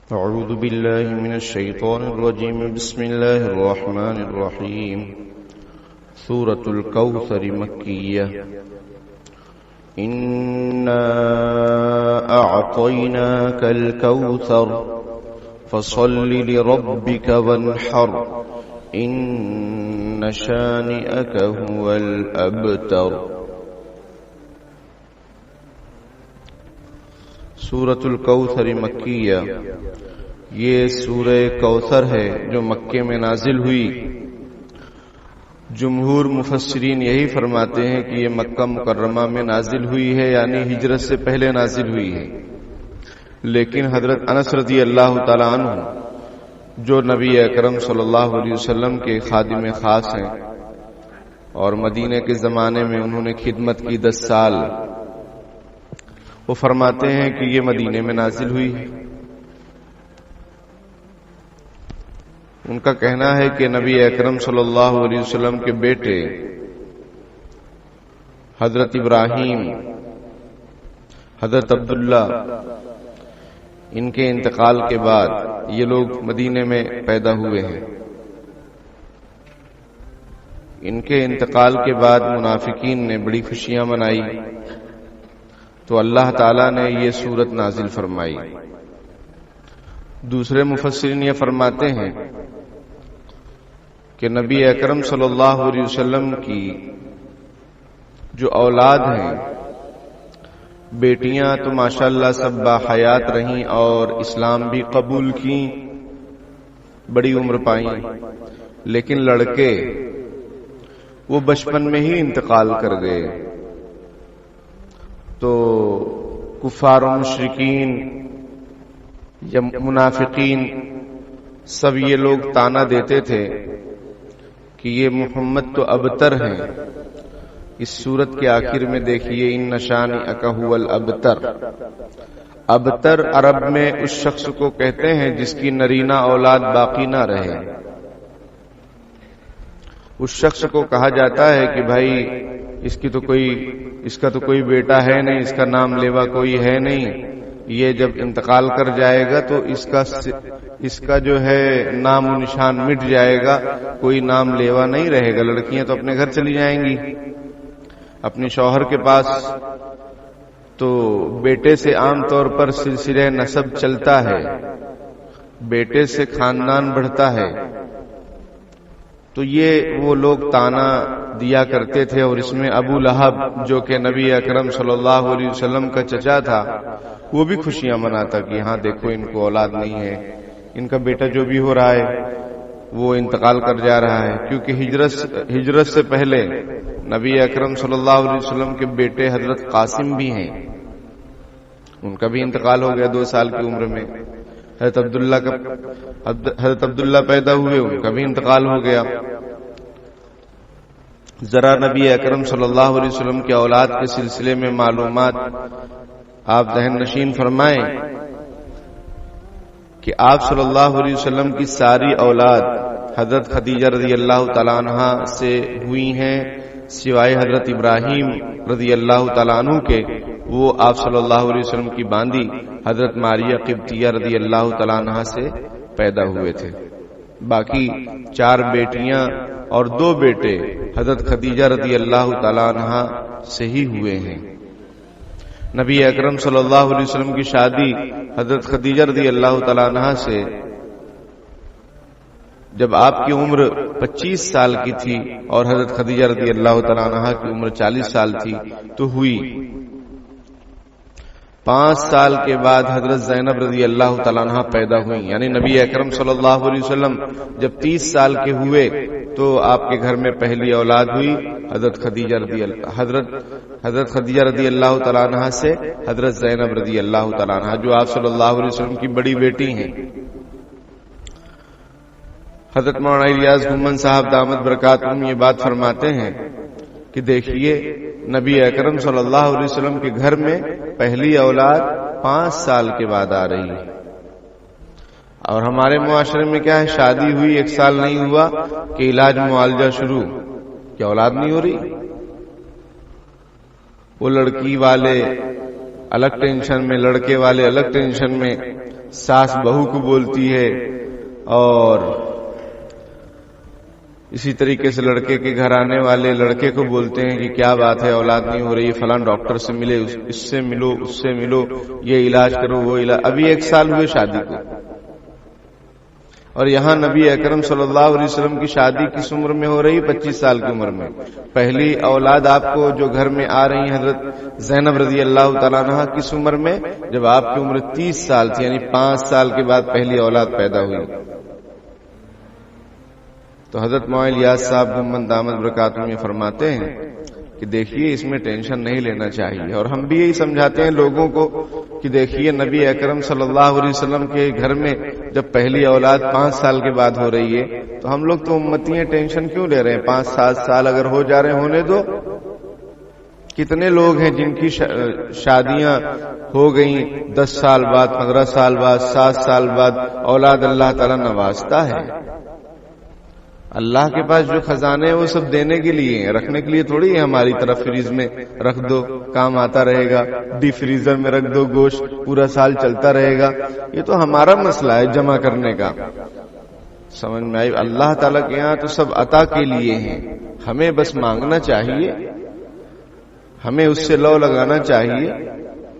أعوذ بالله من الشيطان الرجيم. بسم الله الرحمن الرحيم. سورة الكوثر مكية. إنا أعطيناك الكوثر فصل لربك وانحر إن شانئك هو الأبتر. سورة الکوثر مکیہ، یہ سورہ کوثر ہے جو مکے میں نازل ہوئی. جمہور مفسرین یہی فرماتے ہیں کہ یہ مکہ مکرمہ میں نازل ہوئی ہے، یعنی ہجرت سے پہلے نازل ہوئی ہے. لیکن حضرت انس رضی اللہ تعالی عنہ جو نبی اکرم صلی اللہ علیہ وسلم کے خادم خاص ہیں اور مدینے کے زمانے میں انہوں نے خدمت کی 10 سال، وہ فرماتے ہیں کہ یہ مدینے میں نازل ہوئی ہے. ان کا کہنا ہے کہ نبی اکرم صلی اللہ علیہ وسلم کے بیٹے حضرت ابراہیم، حضرت عبداللہ، ان کے انتقال کے بعد یہ لوگ مدینے میں پیدا ہوئے ہیں. ان کے انتقال کے بعد منافقین نے بڑی خوشیاں منائی تو اللہ تعالیٰ نے یہ سورت نازل فرمائی. دوسرے مفسرین یہ فرماتے ہیں کہ نبی اکرم صلی اللہ علیہ وسلم کی جو اولاد ہیں، بیٹیاں تو ماشاءاللہ سب باحیات رہیں اور اسلام بھی قبول کی، بڑی عمر پائیں، لیکن لڑکے وہ بچپن میں ہی انتقال کر گئے. تو کفار و مشرکین یا منافقین سب یہ لوگ تانا دیتے تھے کہ یہ محمد تو ابتر ہیں. اس سورت کے آخر میں دیکھیے ان شانئک ھو الابتر. ابتر عرب میں اس شخص کو کہتے ہیں جس کی نرینہ اولاد باقی نہ رہے. اس شخص کو کہا جاتا ہے کہ بھائی اس کا تو کوئی بیٹا ہے نہیں، اس کا نام لیوا کوئی ہے نہیں، یہ جب انتقال کر جائے گا تو اس کا جو ہے نام و نشان مٹ جائے گا، کوئی نام لیوا نہیں رہے گا. لڑکیاں تو اپنے گھر چلی جائیں گی اپنے شوہر کے پاس. تو بیٹے سے عام طور پر سلسلہ نسب چلتا ہے، بیٹے سے خاندان بڑھتا ہے. تو یہ وہ لوگ تانا دیا کرتے تھے. اور اس میں ابو لہب جو کہ نبی اکرم صلی اللہ علیہ وسلم کا چچا تھا، وہ بھی خوشیاں مناتا کہ ہاں دیکھو ان کو اولاد نہیں ہے، ان کا بیٹا جو بھی ہو رہا ہے وہ انتقال کر جا رہا ہے. کیونکہ ہجرت سے پہلے نبی اکرم صلی اللہ علیہ وسلم کے بیٹے حضرت قاسم بھی ہیں، ان کا بھی انتقال ہو گیا 2 سال کی عمر میں. حضرت عبداللہ پیدا ہوئے، ان کا بھی انتقال ہو گیا. ذرا نبی اکرم صلی اللہ علیہ وسلم کی اولاد کے سلسلے میں معلومات آپ ذہن نشین فرمائیں کہ آپ صلی اللہ علیہ وسلم کی ساری اولاد حضرت خدیجہ رضی اللہ تعالیٰ عنہ سے ہوئی ہیں، سوائے حضرت ابراہیم رضی اللہ تعالیٰ عنہ کے. وہ آپ صلی اللہ علیہ وسلم کی باندی حضرت ماریہ قبطیہ رضی اللہ تعالیٰ عنہ سے پیدا ہوئے تھے. باقی 4 بیٹیاں اور 2 بیٹے حضرت خدیجہ رضی اللہ تعالیٰ عنہ سے ہی ہوئے ہیں. نبی اکرم صلی اللہ علیہ وسلم کی شادی حضرت خدیجہ رضی اللہ تعالیٰ عنہ سے جب آپ کی عمر 25 سال کی تھی اور حضرت خدیجہ رضی اللہ تعالیٰ عنہ کی عمر 40 سال تھی تو ہوئی. 5 سال کے بعد حضرت زینب رضی اللہ تعالیٰ عنہ پیدا ہوئی. یعنی نبی اکرم صلی اللہ علیہ وسلم جب 30 سال کے ہوئے تو آپ کے گھر میں پہلی اولاد ہوئی حضرت خدیجہ رضی اللہ تعالیٰ عنہ سے حضرت زینب رضی اللہ تعالیٰ عنہ، جو آپ صلی اللہ علیہ وسلم کی بڑی بیٹی ہیں. حضرت مولانا الیاس گھمن صاحب دامت برکاتہم یہ بات فرماتے ہیں کہ دیکھیے نبی اکرم صلی اللہ علیہ وسلم کے گھر میں پہلی اولاد 5 سال کے بعد آ رہی ہے. اور ہمارے معاشرے میں کیا ہے، شادی ہوئی 1 سال نہیں ہوا کہ علاج معالجہ شروع، کیا اولاد نہیں ہو رہی. وہ لڑکی والے الگ ٹینشن میں، لڑکے والے الگ ٹینشن میں. ساس بہو کو بولتی ہے، اور اسی طریقے سے لڑکے کے گھر آنے والے لڑکے کو بولتے ہیں کہ کیا بات ہے، اولاد نہیں ہو رہی، فلاں ڈاکٹر سے ملے، اس سے ملو، اس سے ملو، یہ علاج کرو، وہ علاج۔ ابھی 1 سال ہوئے شادی کو، اور یہاں نبی اکرم صلی اللہ علیہ وسلم کی شادی کس عمر میں ہو رہی؟ 25 سال کی عمر میں۔ پہلی اولاد آپ کو جو گھر میں آ رہی حضرت زینب رضی اللہ تعالیٰ عنہا کس عمر میں؟ جب آپ کی عمر 30 سال تھی، یعنی 5 سال کے بعد پہلی اولاد پیدا ہوئی۔ تو حضرت مولانا الیاس صاحب محمد دامت برکاتہ میں فرماتے ہیں کہ دیکھیے اس میں ٹینشن نہیں لینا چاہیے، اور ہم بھی یہی سمجھاتے ہیں لوگوں کو کہ دیکھیے نبی اکرم صلی اللہ علیہ وسلم کے گھر میں جب پہلی اولاد 5 سال کے بعد ہو رہی ہے تو ہم لوگ تو امتی ہیں، ٹینشن کیوں لے رہے ہیں؟ 5-7 سال اگر ہو جا رہے ہونے دو۔ کتنے لوگ ہیں جن کی شادیاں ہو گئیں 10 سال بعد، 15 سال بعد، 7 سال بعد اولاد اللہ تعالیٰ نوازتا ہے۔ اللہ کے پاس جو خزانے ہیں وہ سب دینے کے لیے ہیں، رکھنے کے لیے تھوڑی ہے ہماری طرف فریز میں رکھ دو کام آتا رہے گا، ڈی فریزر میں رکھ دو گوشت پورا سال چلتا رہے گا۔ یہ تو ہمارا مسئلہ ہے جمع کرنے کا، سمجھ میں آئی؟ اللہ تعالیٰ کے یہاں تو سب عطا کے لیے ہیں، ہمیں بس مانگنا چاہیے، ہمیں اس سے لو لگانا چاہیے۔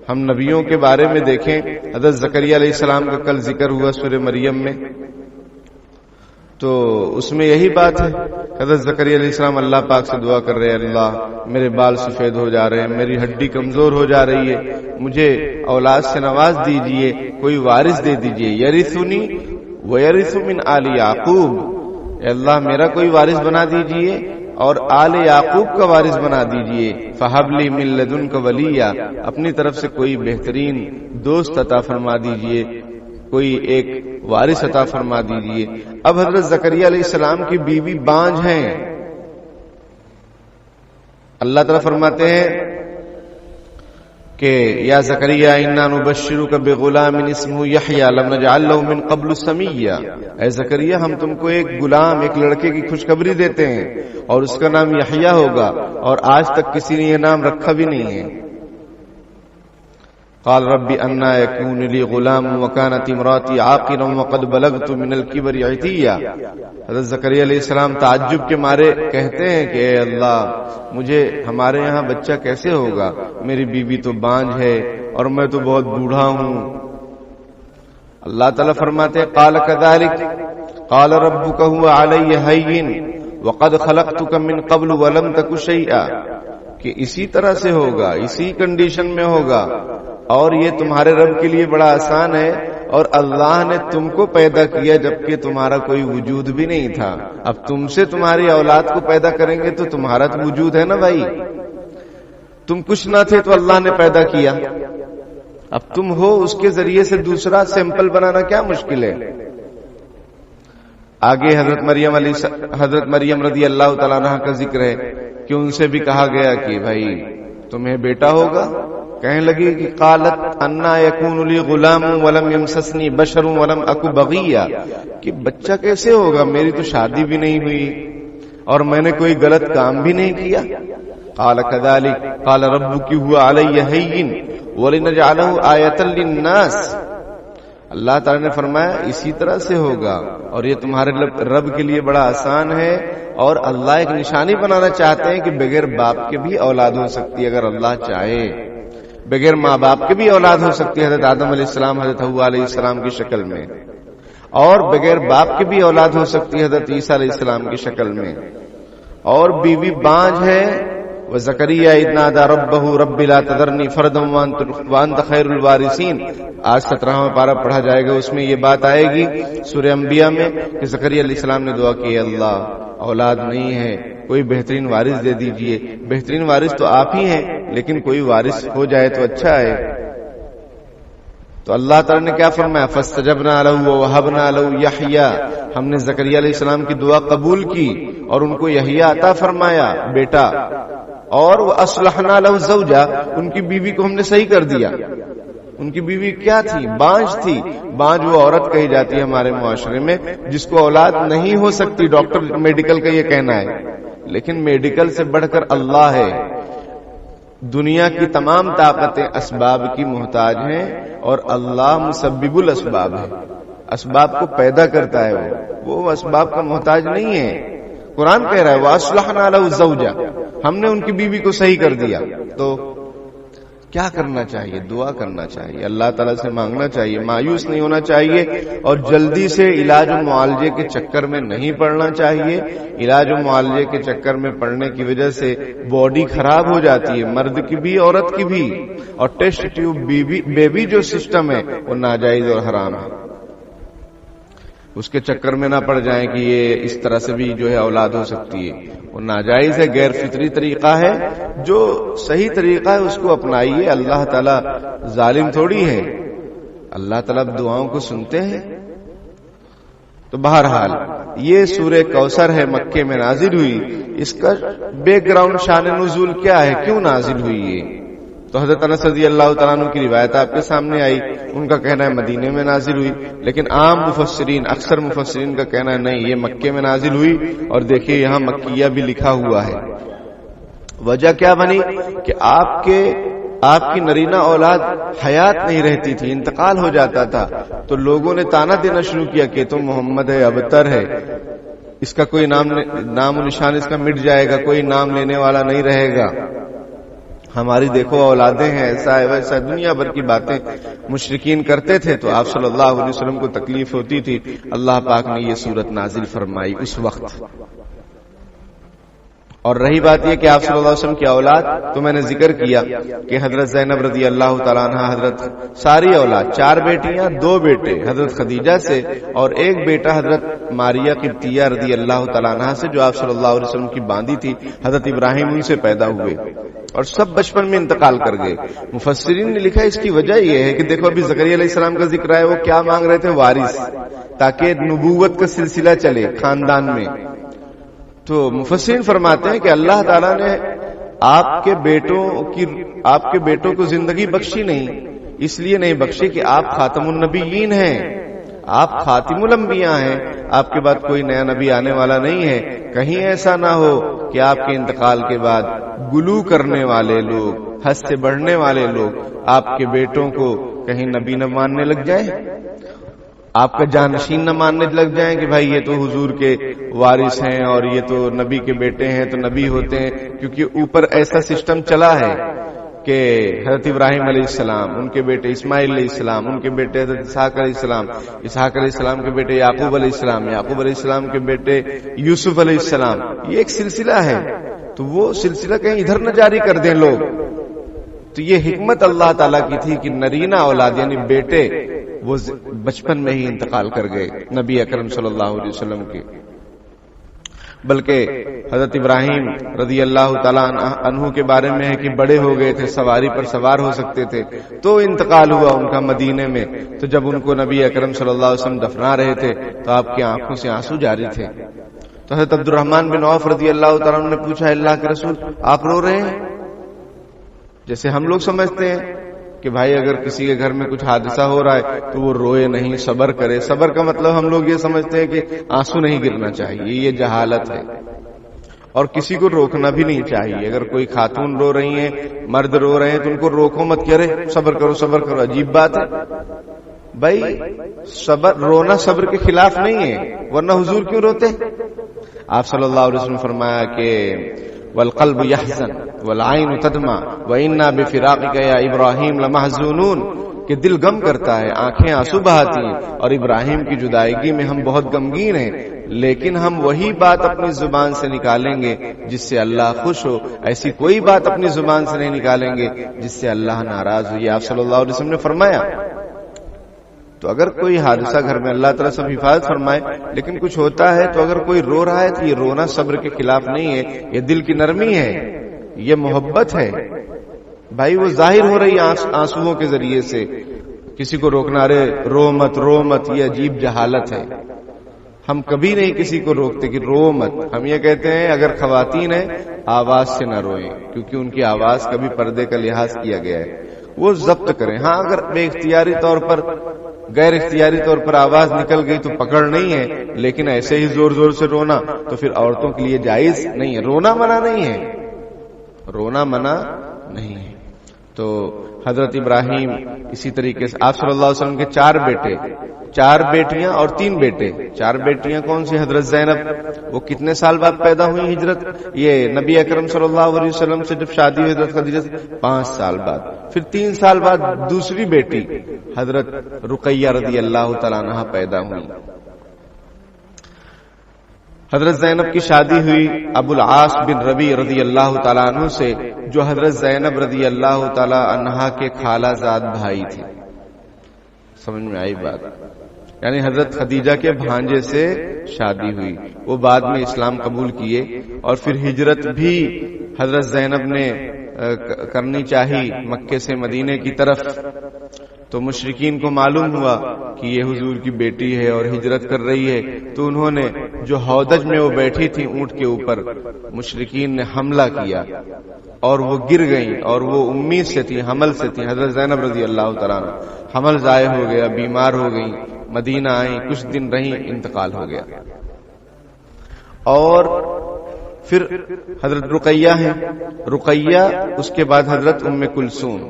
ہم نبیوں کے بارے میں دیکھیں، حضرت زکریا علیہ السلام کا کل ذکر ہوا سورہ مریم میں، تو اس میں یہی بات ہے، حضرت زکریا علیہ السلام اللہ پاک سے دعا کر رہے ہیں، اللہ میرے بال سفید ہو جا رہے ہیں، میری ہڈی کمزور ہو جا رہی ہے، مجھے اولاد سے نواز دیجئے، کوئی وارث دے دیجئے، یرثنی ویرث من آل یعقوب، اے اللہ میرا کوئی وارث بنا دیجئے اور آل یعقوب کا وارث بنا دیجئے، فہب لی من لدنک ولیہ، اپنی طرف سے کوئی بہترین دوست عطا فرما دیجئے، کوئی ایک وارث عطا فرما دیجئے۔ اب حضرت زکریا علیہ السلام کی بیوی بانجھ ہیں، اللہ تعالیٰ فرماتے ہیں کہ یا زکریا انا نبشرک بغلام اسمہ یحییٰ لم نجعل له من قبل سمیہ، اے زکریا ہم تم کو ایک غلام، ایک لڑکے کی خوشخبری دیتے ہیں اور اس کا نام یحییٰ ہوگا، اور آج تک کسی نے یہ نام رکھا بھی نہیں ہے۔ قال رب انا يكون لي غلام وكانت امراتي عاقرا وقد بلغت من الكبر عتيا، حضرت زکریا علیہ السلام تعجب کے مارے کہتے ہیں کہ اے اللہ مجھے ہمارے یہاں بچہ کیسے ہوگا، میری بیوی تو بانجھ ہے اور میں تو بہت بوڑھا ہوں۔ اللہ تعالیٰ فرماتے ہیں قال كذلك قال ربك هو علي هين وقد خلقتك من قبل ولم تك شيئا، کہ اسی طرح سے ہوگا، اسی کنڈیشن میں ہوگا، اور یہ تمہارے رب کے لیے بڑا آسان ہے، اور اللہ نے تم کو پیدا کیا جبکہ تمہارا کوئی وجود بھی نہیں تھا، اب تم سے تمہاری اولاد کو پیدا کریں گے تو تمہارا تو وجود ہے نا بھائی، تم کچھ نہ تھے تو اللہ نے پیدا کیا، اب تم ہو، اس کے ذریعے سے دوسرا سیمپل بنانا کیا مشکل ہے۔ آگے حضرت مریم رضی اللہ تعالیٰ عنہ کا ذکر ہے کہ ان سے بھی کہا گیا کہ بھائی تمہیں بیٹا ہوگا، کہنے لگی کہ قالت انا یکون لی غلام ولم یمسسنی بشر ولم اک بغیا، کہ بچہ کیسے ہوگا، میری تو شادی بھی نہیں ہوئی اور میں نے کوئی غلط کام بھی نہیں کیا۔ قال كذلك قال ربك هو علی ہین ولنجعلہ آیۃ للناس، اللہ تعالی نے فرمایا اسی طرح سے ہوگا، اور یہ تمہارے رب کے لیے بڑا آسان ہے، اور اللہ ایک نشانی بنانا چاہتے ہیں کہ بغیر باپ کے بھی اولاد ہو سکتی ہے اگر اللہ چاہے، بغیر ماں باپ کے بھی اولاد ہو سکتی ہے، حضرت آدم علیہ السلام، حضرت حوا علیہ السلام کی شکل میں، اور بغیر باپ کے بھی اولاد ہو سکتی ہے حضرت عیسیٰ علیہ السلام کی شکل میں، اور بیوی بانجھ ہے۔ وزکریا اذ نادى ربه رب لا تذرني فردا وانت خیر الوارثین، آج 17واں پارہ پڑھا جائے گا، اس میں یہ بات آئے گی سورہ انبیاء میں کہ زکریا علیہ السلام نے دعا کی، اللہ اولاد نہیں ہے، کوئی بہترین وارث دے دیجئے، بہترین وارث تو آپ ہی ہیں لیکن کوئی وارث ہو جائے تو اچھا ہے۔ تو اللہ تعالی نے کیا فرمایا، فاستجبنا له ووهبنا له یحییٰ، ہم نے زکریا علیہ السلام کی دعا قبول کی اور ان کو یحییٰ عطا فرمایا بیٹا، اور واصلحنا له زوجا، ان کی بیوی کو ہم نے صحیح کر دیا۔ ان کی بیوی کیا تھی؟ بانجھ تھی۔ بانجھ وہ عورت کہی جاتی ہے ہمارے معاشرے میں جس کو اولاد نہیں ہو سکتی، ڈاکٹر میڈیکل کا یہ کہنا ہے، لیکن میڈیکل سے بڑھ کر اللہ ہے۔ دنیا کی تمام طاقتیں اسباب کی محتاج ہیں اور اللہ مسبب الاسباب ہے، اسباب کو پیدا کرتا ہے، وہ اسباب کا محتاج نہیں ہے۔ قرآن کہہ رہا ہے وَأَصْلَحْنَا لَهُ زَوْجَهُ، ہم نے ان کی بیوی کو صحیح کر دیا۔ تو کیا کرنا چاہیے؟ دعا کرنا چاہیے، اللہ تعالیٰ سے مانگنا چاہیے، مایوس نہیں ہونا چاہیے اور جلدی سے علاج و معالجے کے چکر میں نہیں پڑنا چاہیے۔ علاج و معالجے کے چکر میں پڑنے کی وجہ سے باڈی خراب ہو جاتی ہے، مرد کی بھی عورت کی بھی، اور ٹیسٹ ٹیوب بیبی جو سسٹم ہے وہ ناجائز اور حرام ہے۔ اس کے چکر میں نہ پڑ جائیں کہ یہ اس طرح سے بھی جو ہے اولاد ہو سکتی ہے، وہ ناجائز ہے، غیر فطری طریقہ ہے۔ جو صحیح طریقہ ہے اس کو اپنائیے، اللہ تعالیٰ ظالم تھوڑی ہے، اللہ تعالیٰ دعاؤں کو سنتے ہیں۔ تو بہرحال یہ سورہ کوثر ہے، مکے میں نازل ہوئی۔ اس کا بیک گراؤنڈ شان نزول کیا ہے، کیوں نازل ہوئی ہے؟ تو حضرت انس رضی اللہ تعالیٰ عنہ کی روایت آپ کے سامنے آئی، ان کا کہنا ہے مدینے میں نازل ہوئی، لیکن عام مفسرین، اکثر مفسرین کا کہنا ہے نہیں، یہ مکے میں نازل ہوئی، اور دیکھیے یہاں مکیہ بھی لکھا ہوا ہے۔ وجہ کیا بنی کہ آپ کی نرینہ اولاد حیات نہیں رہتی تھی، انتقال ہو جاتا تھا، تو لوگوں نے تانا دینا شروع کیا کہ تو محمد ہے، ابتر ہے، اس کا کوئی نام و نشان اس کا مٹ جائے گا، کوئی نام لینے والا نہیں رہے گا، ہماری دیکھو اولادیں ہیں، ایسا ہے ویسا، دنیا بھر کی باتیں مشرکین کرتے تھے۔ تو آپ صلی اللہ علیہ وسلم کو تکلیف ہوتی تھی، اللہ پاک نے یہ صورت نازل فرمائی اس وقت۔ اور رہی بات یہ کہ آپ صلی اللہ علیہ وسلم کی اولاد، تو میں نے ذکر کیا کہ حضرت زینب رضی اللہ تعالیٰ عنہ، حضرت ساری اولاد، 4 بیٹیاں 2 بیٹے حضرت خدیجہ سے، اور ایک بیٹا حضرت ماریہ قبطیہ رضی اللہ تعالیٰ عنہ سے، جو آپ صلی اللہ علیہ وسلم کی باندی تھی، حضرت ابراہیم ان سے پیدا ہوئے، اور سب بچپن میں انتقال کر گئے۔ مفسرین نے لکھا اس کی وجہ یہ ہے کہ دیکھو ابھی زکریا علیہ السلام کا ذکر ہے، وہ کیا مانگ رہے تھے؟ وارث، تاکہ نبوت کا سلسلہ چلے خاندان میں۔ تو مفسرین فرماتے ہیں کہ اللہ تعالیٰ نے آپ کے بیٹوں کو زندگی بخشی نہیں، اس لیے نہیں بخشی کہ آپ خاتم النبیین ہیں، آپ خاتم الانبیاء ہیں، آپ کے بعد کوئی نیا نبی آنے والا نہیں ہے۔ کہیں ایسا نہ ہو کہ آپ کے انتقال کے بعد گلو کرنے والے لوگ، حد سے بڑھنے والے لوگ آپ کے بیٹوں کو کہیں نبی نہ ماننے لگ جائیں، آپ کا جانشین نہ ماننے لگ جائیں کہ بھائی یہ تو حضور کے وارث ہیں اور یہ تو نبی کے بیٹے ہیں تو نبی ہوتے ہیں، کیونکہ اوپر ایسا سسٹم چلا ہے کہ حضرت ابراہیم علیہ السلام، ان کے بیٹے اسماعیل علیہ السلام، ان کے بیٹے حضرت اسحاق علیہ السلام، اسحاق علیہ السلام کے بیٹے یعقوب علیہ السلام، یعقوب علیہ السلام کے بیٹے یوسف علیہ السلام، یہ ایک سلسلہ ہے، تو وہ سلسلہ کہیں ادھر نہ جاری کر دیں لوگ۔ تو یہ حکمت اللہ تعالیٰ کی تھی کہ نرینہ اولاد یعنی بیٹے وہ بچپن میں ہی انتقال کر گئے نبی اکرم صلی اللہ علیہ وسلم کے۔ بلکہ حضرت ابراہیم رضی اللہ تعالیٰ عنہ کے بارے میں ہے کہ بڑے ہو گئے تھے، سواری پر سوار ہو سکتے تھے، تو انتقال ہوا ان کا مدینے میں۔ تو جب ان کو نبی اکرم صلی اللہ علیہ وسلم دفنا رہے تھے تو آپ کی آنکھوں سے آنسو جاری تھے۔ تو حضرت عبد الرحمن بن عوف رضی اللہ تعالیٰ عنہ نے پوچھا، اللہ کے رسول آپ رو رہے ہیں؟ جیسے ہم لوگ سمجھتے ہیں کہ بھائی اگر کسی کے گھر میں کچھ حادثہ ہو رہا ہے تو وہ روئے نہیں، صبر کرے۔ صبر کا مطلب ہم لوگ یہ سمجھتے ہیں کہ آنسو نہیں گرنا چاہیے، یہ جہالت ہے، اور کسی کو روکنا بھی نہیں چاہیے۔ اگر کوئی خاتون رو رہی ہیں، مرد رو رہے ہیں تو ان کو روکو مت، کرے صبر کرو صبر کرو، عجیب بات ہے بھائی۔ صبر، رونا صبر کے خلاف نہیں ہے، ورنہ حضور کیوں روتے؟ آپ صلی اللہ علیہ وسلم فرمایا کہ والقلب يحزن والعين تدمع وإنا بفراقك يا ابراہیم لمحزونون، کہ دل غم کرتا ہے، آنکھیں آنسو بہاتی ہیں، اور ابراہیم کی جدائیگی میں ہم بہت غمگین ہیں، لیکن ہم وہی بات اپنی زبان سے نکالیں گے جس سے اللہ خوش ہو، ایسی کوئی بات اپنی زبان سے نہیں نکالیں گے جس سے اللہ ناراض ہو۔ یہ آپ صلی اللہ علیہ وسلم نے فرمایا۔ تو اگر کوئی حادثہ گھر میں، اللہ تعالیٰ سب حفاظت فرمائے، لیکن کچھ ہوتا ہے تو اگر کوئی رو رہا ہے تو یہ رونا صبر کے خلاف نہیں ہے، یہ دل کی نرمی ہے، یہ محبت ہے بھائی۔ وہ ظاہر ہو رہی آنسوؤں کے ذریعے سے، کسی کو روکنا، رے رو مت رو مت، یہ عجیب جہالت ہے۔ ہم کبھی نہیں کسی کو روکتے کہ رو مت، ہم یہ کہتے ہیں اگر خواتین ہیں آواز سے نہ روئیں، کیونکہ ان کی آواز کا بھی پردے کا لحاظ کیا گیا ہے، وہ ضبط کریں۔ ہاں اگر بے اختیاری طور پر، غیر اختیاری طور پر آواز نکل گئی تو پکڑ نہیں ہے، لیکن ایسے ہی زور زور سے رونا تو پھر عورتوں کے لیے جائز نہیں ہے۔ رونا منع نہیں ہے، رونا منع نہیں ہے۔ تو حضرت ابراہیم اسی طریقے سے آپ صلی اللہ علیہ وسلم کے 4 بیٹے، 4 بیٹیاں اور 3 بیٹے۔ 4 بیٹیاں کون سی؟ حضرت زینب، وہ کتنے سال بعد پیدا ہوئی ہجرت؟ یہ نبی اکرم صلی اللہ علیہ وسلم سے جب شادی ہوئی حضرت خدیجہ سے 5 سال بعد۔ پھر 3 سال بعد دوسری بیٹی حضرت رقیہ رضی اللہ تعالیٰ عنہا پیدا ہوئی۔ حضرت زینب کی شادی ہوئی ابو العاص بن ربیع رضی اللہ تعالیٰ عنہ سے، جو حضرت زینب رضی اللہ تعالیٰ عنہا کے خالہ زاد بھائی تھے۔ سمجھ میں آئی بات؟ یعنی حضرت خدیجہ کے بھانجے سے شادی ہوئی، وہ بعد میں اسلام قبول کیے، اور پھر ہجرت بھی حضرت زینب نے کرنی چاہی مکے سے مدینے کی طرف۔ تو مشرکین کو معلوم ہوا کہ یہ حضور کی بیٹی ہے اور ہجرت کر رہی ہے، تو انہوں نے جو ہودج میں وہ بیٹھی تھی اونٹ کے اوپر، مشرکین نے حملہ کیا اور وہ گر گئیں، اور وہ امید سے تھی، حمل سے تھی۔ حضرت زینب رضی اللہ تعالیٰ عنہ حمل ضائع ہو گیا، بیمار ہو گئیں، مدینہ آئیں، کچھ دن رہیں، انتقال ہو گیا۔ اور پھر حضرت رقیہ ہیں، رقیہ اس کے بعد حضرت ام کلثوم،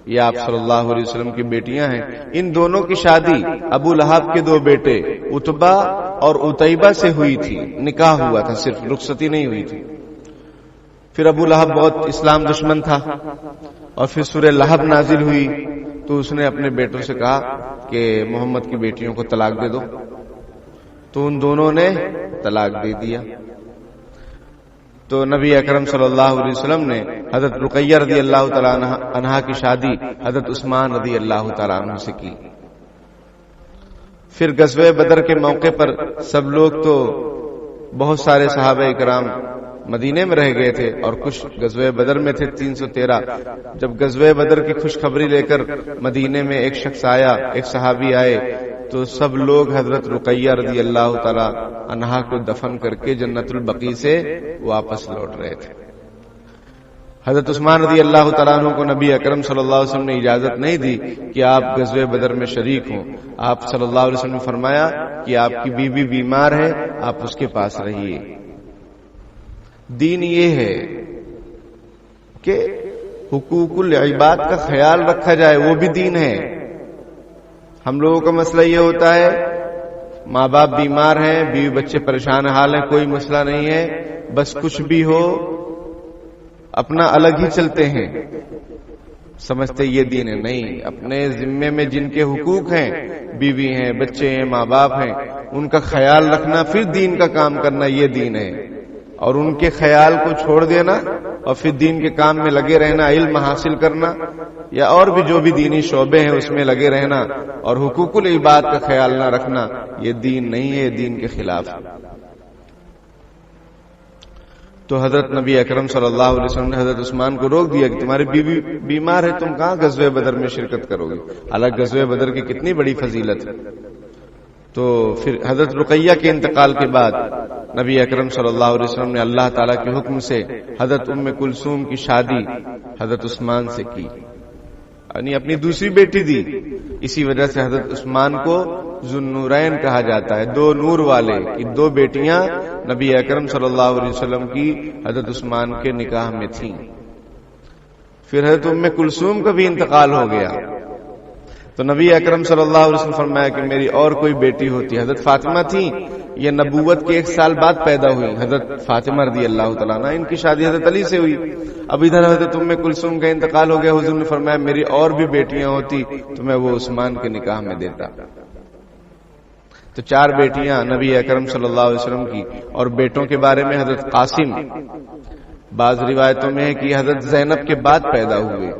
یہ آپ صلی اللہ علیہ وسلم کی بیٹیاں ہیں۔ ان دونوں کی شادی ابو لہب کے 2 بیٹے عتبہ اور عتیبہ سے ہوئی تھی، نکاح ہوا تھا، صرف رخصتی نہیں ہوئی تھی۔ پھر ابو لہب بہت اسلام دشمن تھا، اور پھر سورہ لہب نازل ہوئی، تو اس نے اپنے بیٹوں سے کہا کہ محمد کی بیٹیوں کو طلاق دے دو، تو ان دونوں نے طلاق دے دیا۔ تو نبی اکرم صلی اللہ علیہ وسلم نے حضرت رقیہ رضی اللہ تعالیٰ عنہا کی شادی حضرت عثمان رضی اللہ تعالیٰ عنہ سے کی۔ پھر غزوہ بدر کے موقع پر سب لوگ، تو بہت سارے صحابہ کرام مدینے میں رہ گئے تھے اور کچھ غزوہ بدر میں تھے 313۔ جب غزوہ بدر کی خوشخبری لے کر مدینے میں ایک شخص آیا، ایک صحابی آئے، تو سب لوگ حضرت رقیہ رضی اللہ تعالی عنہا کو دفن کر کے جنت البقیع سے واپس لوٹ رہے تھے۔ حضرت عثمان رضی اللہ تعالیٰ عنہ کو نبی اکرم صلی اللہ علیہ وسلم نے اجازت نہیں دی کہ آپ غزوہ بدر میں شریک ہوں۔ آپ صلی اللہ علیہ وسلم نے فرمایا کہ آپ کی بیوی بیمار ہے، آپ اس کے پاس رہیے۔ دین یہ ہے کہ حقوق العباد کا خیال رکھا جائے، وہ بھی دین ہے۔ ہم لوگوں کا مسئلہ یہ ہوتا ہے، ماں باپ بیمار ہیں، بیوی بچے پریشان حال ہیں، کوئی مسئلہ نہیں ہے، بس کچھ بھی ہو اپنا الگ ہی چلتے ہیں، سمجھتے یہ دین ہے۔ نہیں، اپنے ذمے میں جن کے حقوق ہیں، بیوی ہیں، بچے ہیں، ماں باپ ہیں، ان کا خیال رکھنا، پھر دین کا کام کرنا، یہ دین ہے۔ اور ان کے خیال کو چھوڑ دینا اور پھر دین کے کام میں لگے رہنا، علم حاصل کرنا یا اور بھی جو بھی دینی شعبے ہیں اس میں لگے رہنا اور حقوق العباد کا خیال نہ رکھنا، یہ دین نہیں ہے، دین کے خلاف ہے۔ تو حضرت نبی اکرم صلی اللہ علیہ وسلم نے حضرت عثمان کو روک دیا کہ تمہاری بیوی بیمار ہے، تم کہاں غزوہ بدر میں شرکت کرو گے؟ الگ غزوہ بدر کی کتنی بڑی فضیلت ہے۔ تو پھر حضرت رقیہ کے انتقال کے بعد نبی اکرم صلی اللہ علیہ وسلم نے اللہ تعالیٰ کے حکم سے حضرت ام کلثوم کی شادی حضرت عثمان سے کی، یعنی اپنی دوسری بیٹی دی۔ اسی وجہ سے حضرت عثمان کو ذو النورین کہا جاتا ہے، 2 نور والے کی 2 بیٹیاں نبی اکرم صلی اللہ علیہ وسلم کی حضرت عثمان کے نکاح میں تھیں۔ پھر حضرت ام کلثوم کا بھی انتقال ہو گیا، تو نبی اکرم صلی اللہ علیہ وسلم فرمایا کہ میری اور کوئی بیٹی ہوتی۔ حضرت فاطمہ تھی، یہ نبوت کے 1 سال بعد پیدا ہوئی، حضرت فاطمہ رضی اللہ تعالیٰ عنہ، ان کی شادی حضرت علی سے ہوئی۔ اب ادھر حضرت ام کلثوم کا انتقال ہو گیا، حضور نے فرمایا میری اور بھی بیٹیاں ہوتی تو میں وہ عثمان کے نکاح میں دیتا۔ تو 4 بیٹیاں نبی اکرم صلی اللہ علیہ وسلم کی، اور بیٹوں کے بارے میں حضرت قاسم، بعض روایتوں میں ہے کہ حضرت زینب کے بعد پیدا ہوئے،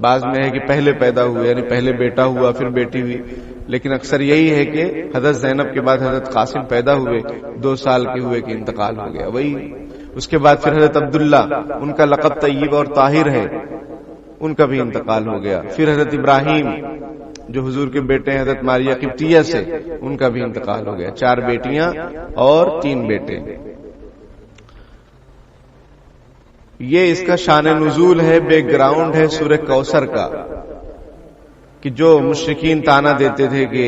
بعض میں ہے کہ پہلے پیدا ہوئے، یعنی پہلے بیٹا ہوا پھر بیٹی ہوئی، لیکن اکثر یہی ہے کہ حضرت زینب کے بعد حضرت قاسم پیدا ہوئے، 2 سال کے ہوئے کہ انتقال ہو گیا۔ وہی اس کے بعد پھر حضرت عبداللہ، ان کا لقب طیب اور طاہر ہے، ان کا بھی انتقال ہو گیا۔ پھر حضرت ابراہیم جو حضور کے بیٹے ہیں حضرت ماریہ قبطیہ سے، ان کا بھی انتقال ہو گیا۔ 4 بیٹیاں اور 3 بیٹے۔ یہ اس کا شان نزول ہے، بیک گراؤنڈ ہے سورہ کوثر کا، کہ جو مشرکین تانا دیتے تھے کہ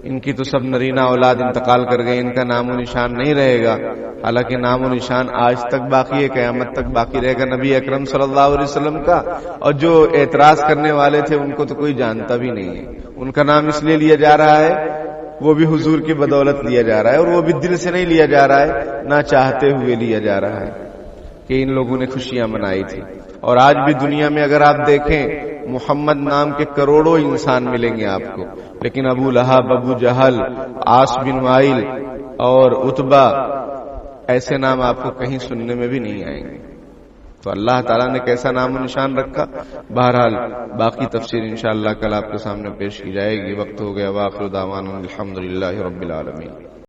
ان کی تو سب نرینہ اولاد انتقال کر گئے، ان کا نام و نشان نہیں رہے گا، حالانکہ نام و نشان آج تک باقی ہے، قیامت تک باقی رہے گا نبی اکرم صلی اللہ علیہ وسلم کا. اور جو اعتراض کرنے والے تھے ان کو تو کوئی جانتا بھی نہیں ہے. ان کا نام اس لیے لیا جا رہا ہے، وہ بھی حضور کی بدولت لیا جا رہا ہے، اور وہ بھی دل سے نہیں لیا جا رہا ہے، نہ چاہتے ہوئے لیا جا رہا ہے کہ ان لوگوں نے خوشیاں منائی تھی. اور آج بھی دنیا میں اگر آپ دیکھیں محمد نام کے کروڑوں انسان ملیں گے آپ کو، لیکن ابو لہب، ابو جہل، عاص بن وائل اور عتبہ ایسے نام آپ کو کہیں سننے میں بھی نہیں آئیں گے. تو اللہ تعالیٰ نے کیسا نام و نشان رکھا. بہرحال باقی تفسیر انشاءاللہ کل آپ کے سامنے پیش کی جائے گی. وقت ہو گیا. واخر دعوانا الحمدللہ رب العالمین.